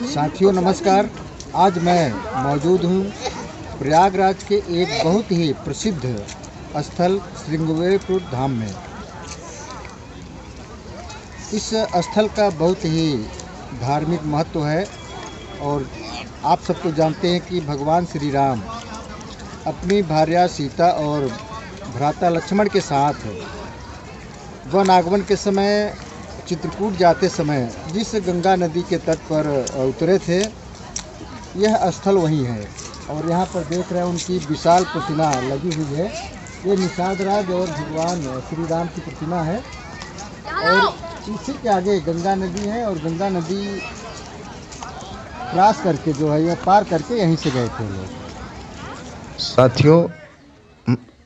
साथियों नमस्कार। आज मैं मौजूद हूँ प्रयागराज के एक बहुत ही प्रसिद्ध स्थल श्रृंगेरपुर धाम में। इस स्थल का बहुत ही धार्मिक महत्व है और आप सब तो जानते हैं कि भगवान श्री राम अपनी भार्या सीता और भ्राता लक्ष्मण के साथ वन आगमन के समय चित्रकूट जाते समय जिस गंगा नदी के तट पर उतरे थे, यह स्थल वही है। और यहाँ पर देख रहे हैं उनकी विशाल प्रतिमा लगी हुई है। ये निषाद राज और भगवान श्री राम की प्रतिमा है और इसी के आगे गंगा नदी है और गंगा नदी क्रॉस करके जो है यह पार करके यहीं से गए थे लोग। साथियों,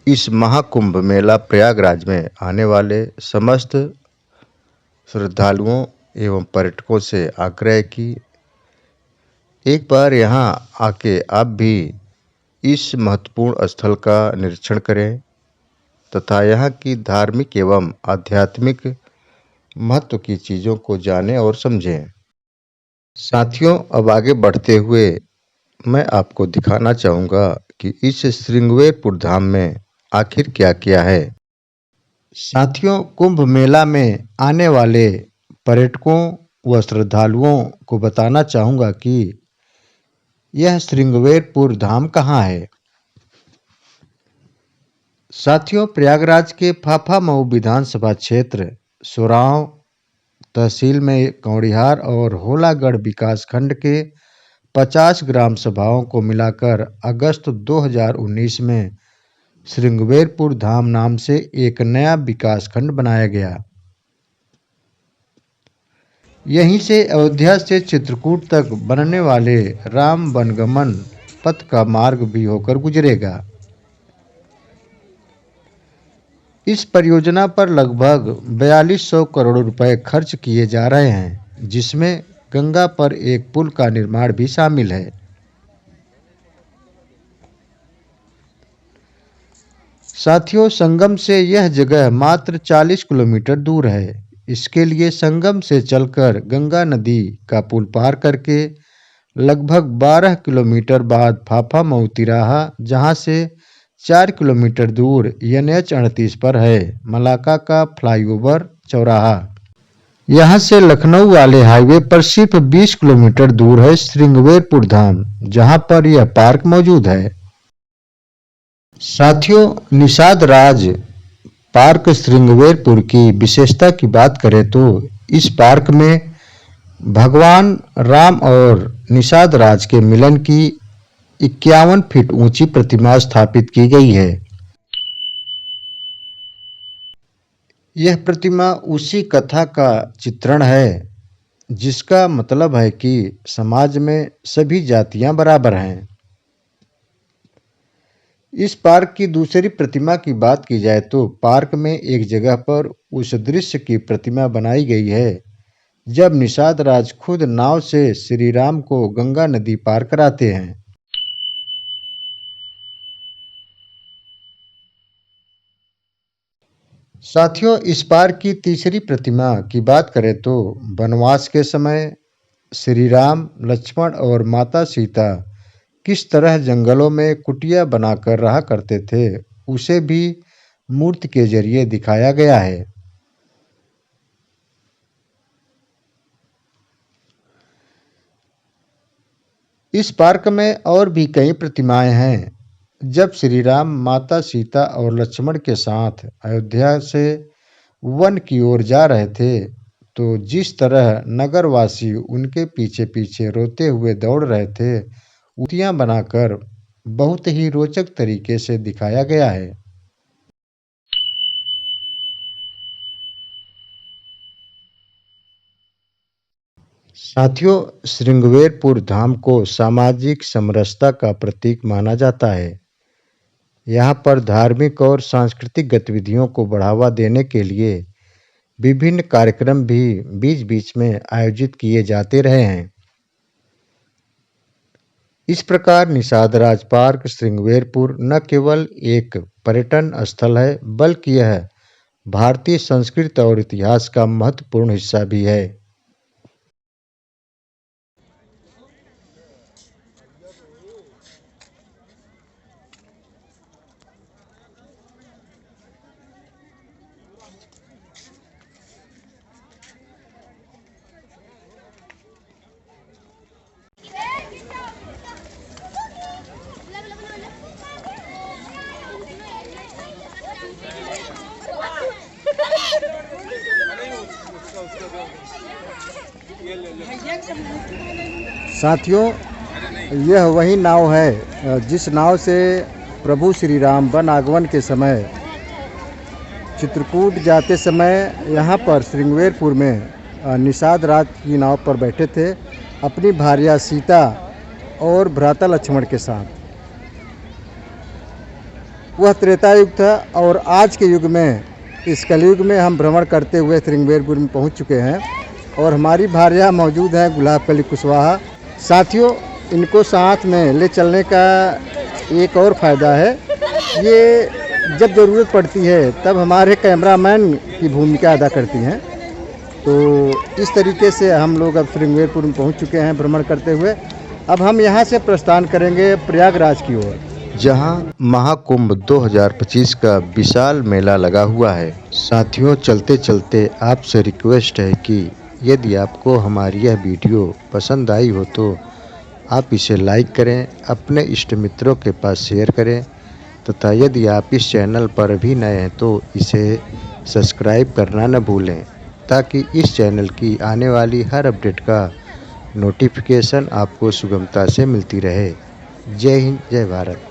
इस महाकुंभ मेला प्रयागराज में आने वाले समस्त श्रद्धालुओं एवं पर्यटकों से आग्रह है कि एक बार यहाँ आके आप भी इस महत्वपूर्ण स्थल का निरीक्षण करें तथा यहाँ की धार्मिक एवं आध्यात्मिक महत्व की चीज़ों को जानें और समझें। साथियों, अब आगे बढ़ते हुए मैं आपको दिखाना चाहूँगा कि इस श्रृंगेरपुर धाम में आखिर क्या क्या है। साथियों, कुंभ मेला में आने वाले पर्यटकों व श्रद्धालुओं को बताना चाहूँगा कि यह श्रृंगेरपुर धाम कहाँ है। साथियों, प्रयागराज के फाफामऊ विधानसभा क्षेत्र सोराव तहसील में कौड़िहार और होलागढ़ विकासखंड के 50 ग्राम सभाओं को मिलाकर अगस्त 2019 में श्रृंगेरपुर धाम नाम से एक नया विकासखंड बनाया गया। यहीं से अयोध्या से चित्रकूट तक बनने वाले राम वनगमन पथ का मार्ग भी होकर गुजरेगा। इस परियोजना पर लगभग 4200 करोड़ रुपए खर्च किए जा रहे हैं, जिसमें गंगा पर एक पुल का निर्माण भी शामिल है। साथियों, संगम से यह जगह मात्र 40 किलोमीटर दूर है। इसके लिए संगम से चलकर गंगा नदी का पुल पार करके लगभग 12 किलोमीटर बाद फाफामऊ तिराहा, जहां से 4 किलोमीटर दूर NH-38 पर है मलाका का फ्लाईओवर चौराहा। यहां से लखनऊ वाले हाईवे पर सिर्फ 20 किलोमीटर दूर है श्रृंगेरपुर धाम, जहां पर यह पार्क मौजूद है। साथियों, निषाद राज पार्क श्रृंगेरपुर की विशेषता की बात करें तो इस पार्क में भगवान राम और निषाद राज के मिलन की 51 फीट ऊंची प्रतिमा स्थापित की गई है। यह प्रतिमा उसी कथा का चित्रण है जिसका मतलब है कि समाज में सभी जातियां बराबर हैं। इस पार्क की दूसरी प्रतिमा की बात की जाए तो पार्क में एक जगह पर उस दृश्य की प्रतिमा बनाई गई है जब निषाद राज खुद नाव से श्री राम को गंगा नदी पार कराते हैं। साथियों, इस पार्क की तीसरी प्रतिमा की बात करें तो वनवास के समय श्री राम, लक्ष्मण और माता सीता किस तरह जंगलों में कुटिया बनाकर रहा करते थे, उसे भी मूर्ति के जरिए दिखाया गया है। इस पार्क में और भी कई प्रतिमाएं हैं। जब श्री राम, माता सीता और लक्ष्मण के साथ अयोध्या से वन की ओर जा रहे थे, तो जिस तरह नगरवासी उनके पीछे पीछे रोते हुए दौड़ रहे थे, मूर्तियां बनाकर बहुत ही रोचक तरीके से दिखाया गया है। साथियों, श्रृंगेरपुर धाम को सामाजिक समरसता का प्रतीक माना जाता है। यहाँ पर धार्मिक और सांस्कृतिक गतिविधियों को बढ़ावा देने के लिए विभिन्न कार्यक्रम भी बीच बीच में आयोजित किए जाते रहे हैं। इस प्रकार निषाद राज पार्क श्रृंगेरपुर न केवल एक पर्यटन स्थल है, बल्कि यह भारतीय संस्कृति और इतिहास का महत्वपूर्ण हिस्सा भी है। साथियों, यह वही नाव है जिस नाव से प्रभु श्री राम वन आगमन के समय चित्रकूट जाते समय यहाँ पर श्रृंगवेरपुर में निषाद राज की नाव पर बैठे थे अपनी भार्या सीता और भ्राता लक्ष्मण के साथ। वह त्रेता युग था और आज के युग में, इस कलयुग में हम भ्रमण करते हुए श्रृंगवेरपुर में पहुंच चुके हैं और हमारी भार्या मौजूद हैं गुलाबकली कुशवाहा। साथियों, इनको साथ में ले चलने का एक और फ़ायदा है, ये जब ज़रूरत पड़ती है तब हमारे कैमरामैन की भूमिका अदा करती हैं। तो इस तरीके से हम लोग अब श्रृंगवेरपुर में पहुंच चुके हैं भ्रमण करते हुए। अब हम यहां से प्रस्थान करेंगे प्रयागराज की ओर, जहां महाकुंभ 2025 का विशाल मेला लगा हुआ है। साथियों, चलते चलते आपसे रिक्वेस्ट है कि यदि आपको हमारी यह वीडियो पसंद आई हो तो आप इसे लाइक करें, अपने इष्ट मित्रों के पास शेयर करें तथा यदि आप इस चैनल पर भी नए हैं तो इसे सब्सक्राइब करना न भूलें, ताकि इस चैनल की आने वाली हर अपडेट का नोटिफिकेशन आपको सुगमता से मिलती रहे। जय हिंद, जय भारत।